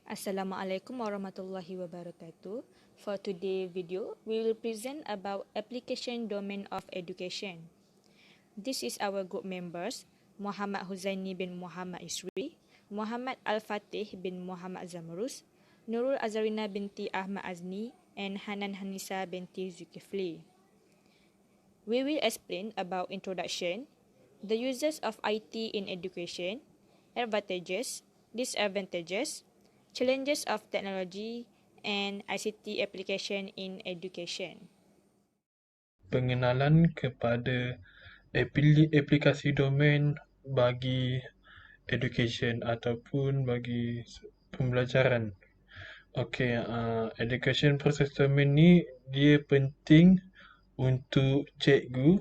Assalamualaikum warahmatullahi wabarakatuh. For today's video, we will present about application domain of education. This is our group members, Muhammad Huzaini bin Muhammad Isri, Muhammad Al-Fatih bin Muhammad Zamrus, Nurul Azarina binti Ahmad Azni, and Hanan Hanisa binti Zulkifli. We will explain about introduction, the uses of IT in education, advantages, disadvantages, challenges of technology, and ICT application in education. Pengenalan kepada aplikasi domain bagi education ataupun bagi pembelajaran. Okey, education process domain ni dia penting untuk cikgu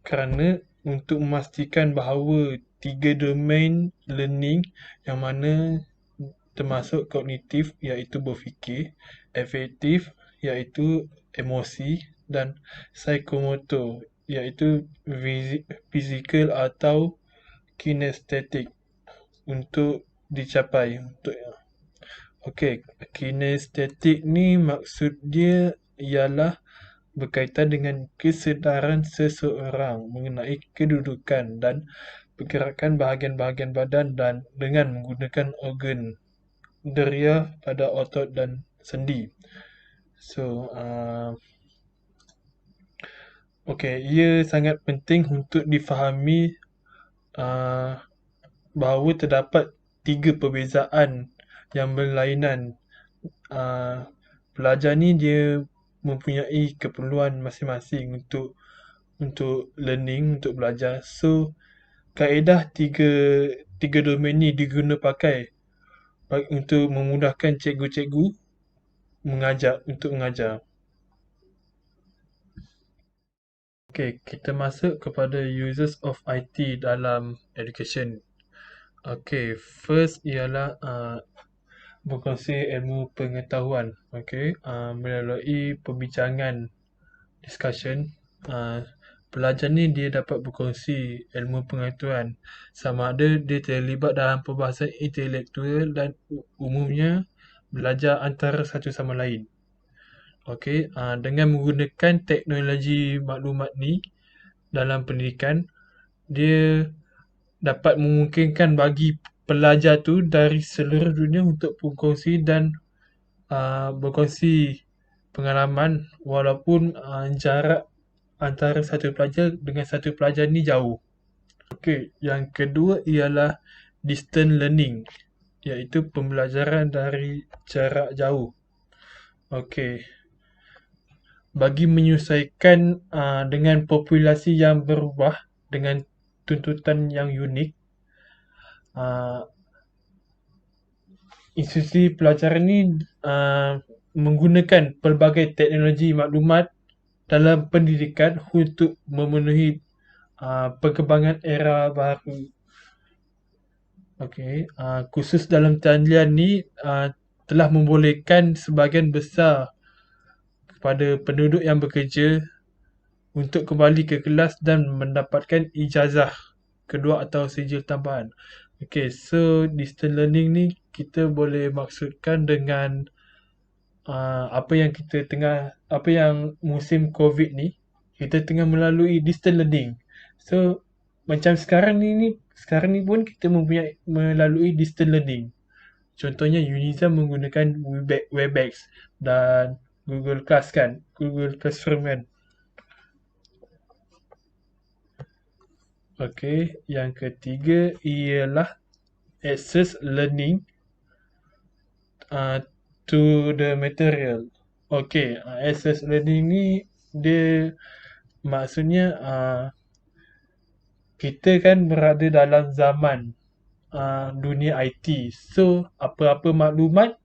kerana untuk memastikan bahawa 3 domain learning yang mana termasuk kognitif iaitu berfikir, afektif iaitu emosi dan psikomotor iaitu fizikal atau kinestetik untuk dicapai. Okey, kinestetik ni maksud dia ialah berkaitan dengan kesedaran seseorang mengenai kedudukan dan pergerakan bahagian-bahagian badan dan dengan menggunakan organ deria pada otot dan sendi. So, ia sangat penting untuk difahami bahawa terdapat 3 perbezaan yang berlainan. Pelajar ni dia mempunyai keperluan masing-masing untuk learning, untuk belajar. So, kaedah tiga domain ni diguna pakai untuk memudahkan cikgu-cikgu untuk mengajar. Okey, kita masuk kepada uses of IT dalam education. Okey, first ialah berkongsi ilmu pengetahuan. Okey, melalui perbincangan discussion, pelajar ni dia dapat berkongsi ilmu pengetahuan sama ada dia terlibat dalam perbahasan intelektual dan umumnya belajar antara satu sama lain. Okey, dengan menggunakan teknologi maklumat ni dalam pendidikan, dia dapat memungkinkan bagi pelajar tu dari seluruh dunia untuk berkongsi dan berkongsi pengalaman walaupun jarak antara satu pelajar dengan satu pelajar ni jauh. Okey, yang kedua ialah distance learning, iaitu pembelajaran dari jarak jauh. Okey, bagi menyesuaikan dengan populasi yang berubah dengan tuntutan yang unik, institusi pelajaran ni menggunakan pelbagai teknologi maklumat dalam pendidikan untuk memenuhi perkembangan era baru. Okey, khusus dalam talian ni telah membolehkan sebahagian besar kepada penduduk yang bekerja untuk kembali ke kelas dan mendapatkan ijazah kedua atau sijil tambahan. Okey, so distance learning ni kita boleh maksudkan dengan apa yang musim COVID ni, kita tengah melalui distance learning. So, macam sekarang ni pun kita melalui distance learning. Contohnya Uniza menggunakan Webex dan Google Classroom kan. Okey, yang ketiga ialah access learning to the material. Okey, access learning ni dia maksudnya kita kan berada dalam zaman dunia IT. So, apa-apa maklumat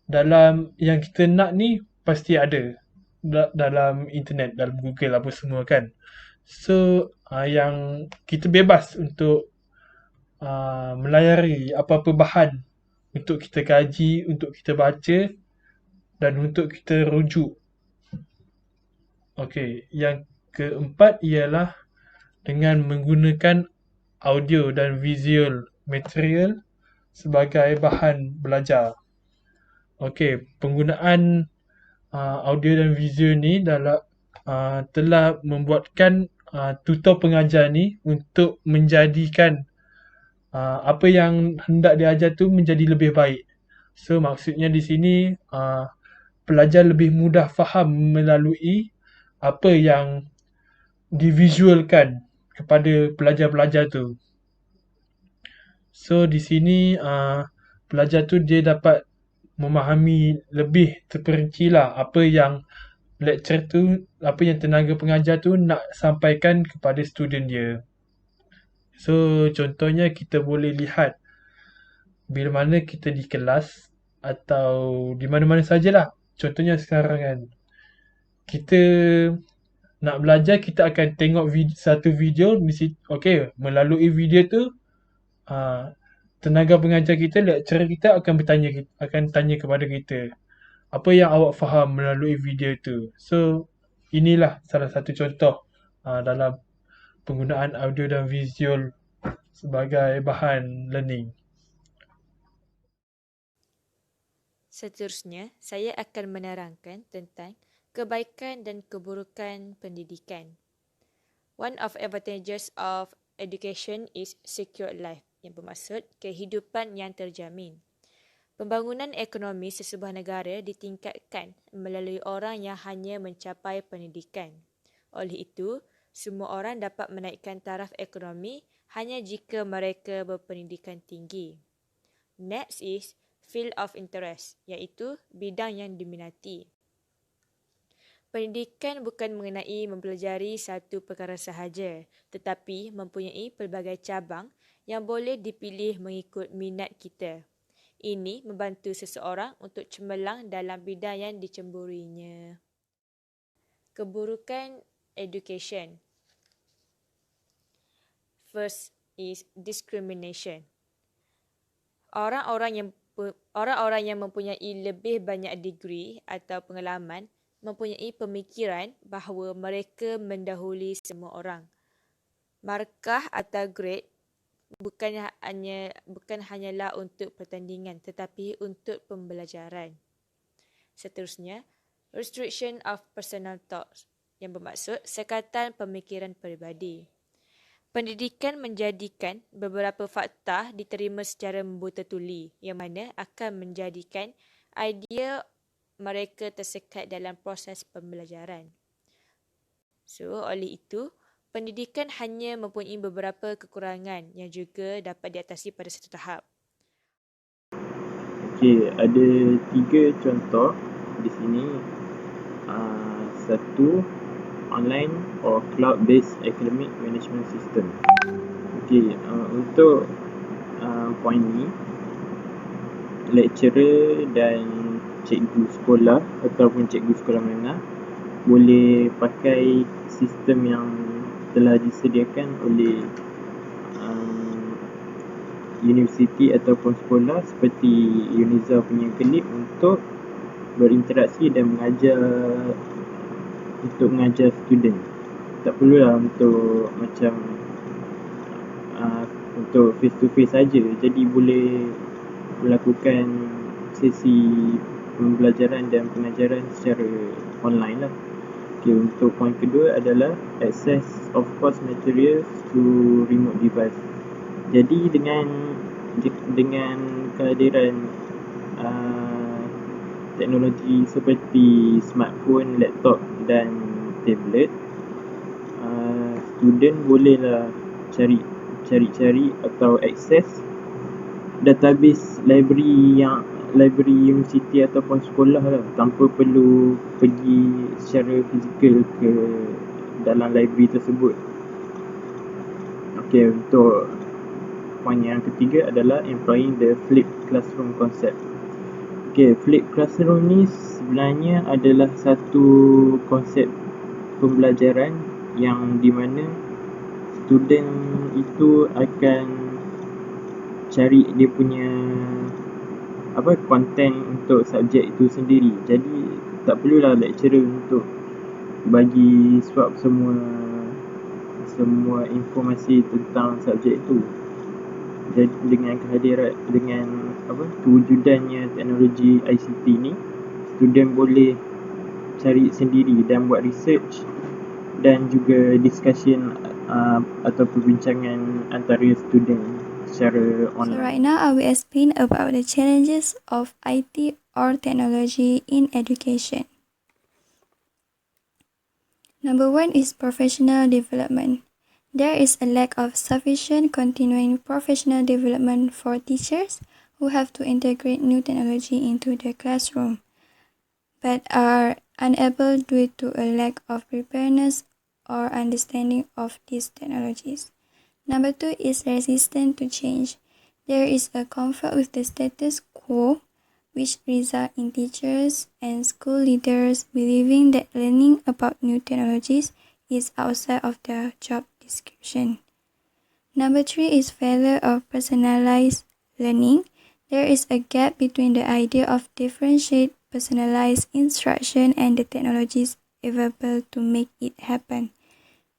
dalam yang kita nak ni pasti ada dalam internet, dalam Google apa semua kan. So, yang kita bebas untuk melayari apa-apa bahan untuk kita kaji, untuk kita baca dan untuk kita rujuk. Okey, yang keempat ialah dengan menggunakan audio dan visual material sebagai bahan belajar. Okey, penggunaan audio dan video ni telah membuatkan tutor pengajar ni untuk menjadikan apa yang hendak diajar tu menjadi lebih baik. So maksudnya di sini pelajar lebih mudah faham melalui apa yang divisualkan kepada pelajar-pelajar tu. So di sini pelajar tu dia dapat memahami lebih terperinci lah apa yang lecturer tu, apa yang tenaga pengajar tu nak sampaikan kepada student dia. So contohnya kita boleh lihat bila mana kita di kelas atau di mana-mana sajalah. Contohnya sekarang kan, kita nak belajar, kita akan tengok satu video di situ. Okey, melalui video tu tenaga pengajar kita, lecturer kita akan tanya kepada kita, apa yang awak faham melalui video tu. So inilah salah satu contoh dalam penggunaan audio dan visual sebagai bahan learning. Seterusnya, saya akan menerangkan tentang kebaikan dan keburukan pendidikan. One of advantages of education is secure life, yang bermaksud kehidupan yang terjamin. Pembangunan ekonomi sesebuah negara ditingkatkan melalui orang yang hanya mencapai pendidikan. Oleh itu, semua orang dapat menaikkan taraf ekonomi hanya jika mereka berpendidikan tinggi. Next is field of interest, iaitu bidang yang diminati. Pendidikan bukan mengenai mempelajari satu perkara sahaja, tetapi mempunyai pelbagai cabang yang boleh dipilih mengikut minat kita. Ini membantu seseorang untuk cemerlang dalam bidang yang dicemburinya. Keburukan education. First is discrimination. Orang-orang yang mempunyai lebih banyak degree atau pengalaman mempunyai pemikiran bahawa mereka mendahului semua orang. Markah atau grade bukan hanyalah untuk pertandingan tetapi untuk pembelajaran. Seterusnya, restriction of personal thoughts, yang bermaksud sekatan pemikiran peribadi. Pendidikan menjadikan beberapa fakta diterima secara membuta-tuli yang mana akan menjadikan idea mereka tersekat dalam proses pembelajaran. So, oleh itu, pendidikan hanya mempunyai beberapa kekurangan yang juga dapat diatasi pada satu tahap. Okey, ada 3 contoh di sini. Satu, online or cloud-based academic management system. Okey, untuk poin ni, lecturer dan cikgu sekolah ataupun cikgu sekolah menengah boleh pakai sistem yang telah disediakan oleh universiti ataupun sekolah seperti Uniza punya Kelip untuk berinteraksi dan mengajar student. Tak perlulah untuk macam untuk face to face saja. Jadi boleh melakukan sesi pembelajaran dan pengajaran secara online lah. Okay, untuk poin kedua adalah access of course materials to remote device. Jadi dengan kehadiran teknologi seperti smartphone, laptop dan tablet, student bolehlah cari atau akses database library universiti ataupun sekolah lah, tanpa perlu pergi secara fizikal ke dalam library tersebut. Okey, untuk poin yang ketiga adalah employing the flipped classroom concept. Okey, flipped classroom ni sebenarnya adalah satu konsep pembelajaran yang di mana student itu akan cari dia punya konten untuk subjek itu sendiri. Jadi tak perlulah lecturer untuk bagi swap semua informasi tentang subjek itu. Jadi dengan kewujudannya teknologi ICT ni, student boleh cari sendiri dan buat research dan juga discussion atau perbincangan antara student secara So online. right now I will explain about the challenges of IT or technology in education. Number 1 is professional development. There is a lack of sufficient continuing professional development for teachers who have to integrate new technology into their classroom, but are unable due to a lack of preparedness or understanding of these technologies. Number 2 is resistant to change. There is a comfort with the status quo, which result in teachers and school leaders believing that learning about new technologies is outside of their job description. Number 3 is failure of personalized learning. There is a gap between the idea of differentiate personalized instruction and the technologies available to make it happen.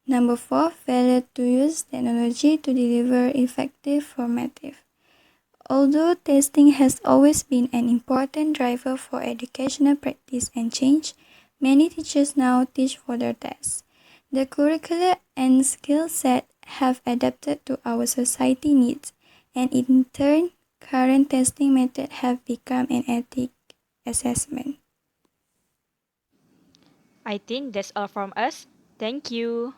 Number 4, failure to use technology to deliver effective formative. Although testing has always been an important driver for educational practice and change, many teachers now teach for their tests. The curricula and skill set have adapted to our society needs, and in turn, current testing methods have become an ethic assessment. I think that's all from us. Thank you.